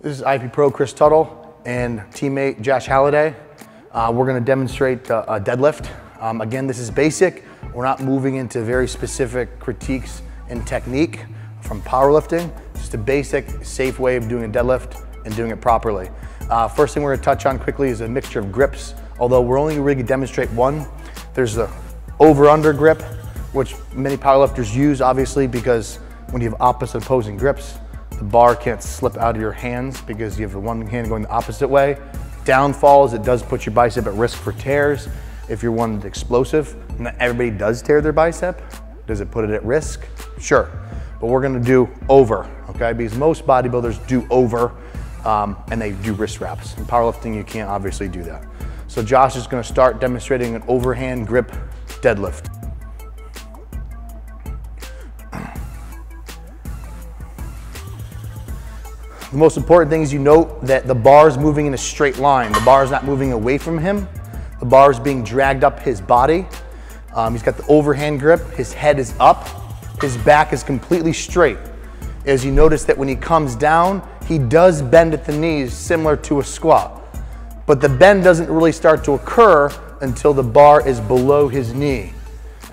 This is IFBB Pro Chris Tuttle and teammate Josh Halladay. We're going to demonstrate a deadlift. Again, this is basic. We're not moving into very specific critiques and technique from powerlifting. Just a basic, safe way of doing a deadlift and doing it properly. First thing we're going to touch on quickly is a mixture of grips. Although we're only really going to demonstrate one. There's the over-under grip, which many powerlifters use, obviously, because when you have opposite opposing grips, the bar can't slip out of your hands because you have the one hand going the opposite way. Downfall is it does put your bicep at risk for tears if you're one explosive. Not everybody does tear their bicep. Does it put it at risk? Sure. But we're gonna do over, okay? Because most bodybuilders do over and they do wrist wraps. In powerlifting, you can't obviously do that. So Josh is gonna start demonstrating an overhand grip deadlift. The most important thing is you note that the bar is moving in a straight line. The bar is not moving away from him. The bar is being dragged up his body. He's got the overhand grip. His head is up. His back is completely straight. As you notice that when he comes down, he does bend at the knees similar to a squat. But the bend doesn't really start to occur until the bar is below his knee.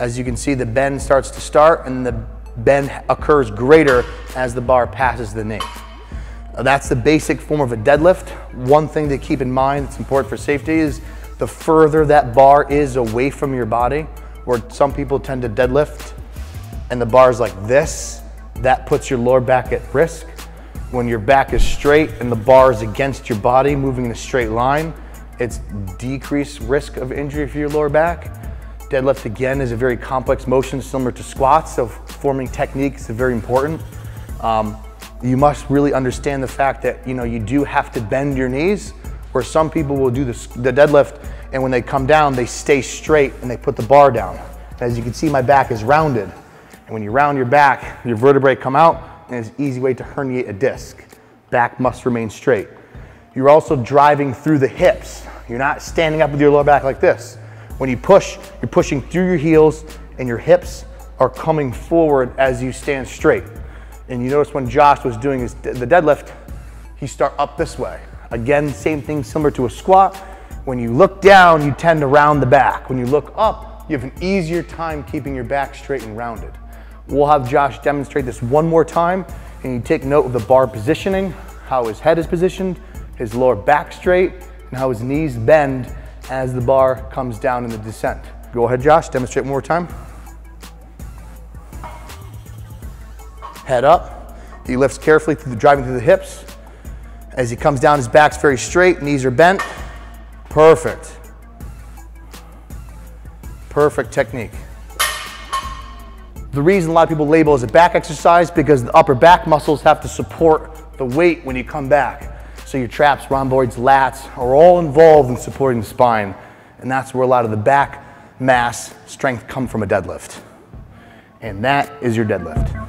As you can see, the bend starts to start and the bend occurs greater as the bar passes the knee. That's the basic form of a deadlift. One thing to keep in mind that's important for safety is the further that bar is away from your body, where some people tend to deadlift and the bar is like this, that puts your lower back at risk. When your back is straight and the bar is against your body moving in a straight line, it's decreased risk of injury for your lower back. Deadlift, again, is a very complex motion similar to squats, so forming techniques is very important. You must really understand the fact that you do have to bend your knees, where some people will do the deadlift and when they come down, they stay straight and they put the bar down. As you can see, my back is rounded. And when you round your back, your vertebrae come out and it's an easy way to herniate a disc. Back must remain straight. You're also driving through the hips. You're not standing up with your lower back like this. When you push, you're pushing through your heels and your hips are coming forward as you stand straight. And you notice when Josh was doing the deadlift, he start up this way. Again, same thing similar to a squat. When you look down, you tend to round the back. When you look up, you have an easier time keeping your back straight and rounded. We'll have Josh demonstrate this one more time, and you take note of the bar positioning, how his head is positioned, his lower back straight, and how his knees bend as the bar comes down in the descent. Go ahead, Josh, demonstrate one more time. Head up. He lifts carefully driving through the hips. As he comes down, his back's very straight, knees are bent. Perfect. Perfect technique. The reason a lot of people label as a back exercise because the upper back muscles have to support the weight when you come back. So your traps, rhomboids, lats are all involved in supporting the spine. And that's where a lot of the back mass strength come from a deadlift. And that is your deadlift.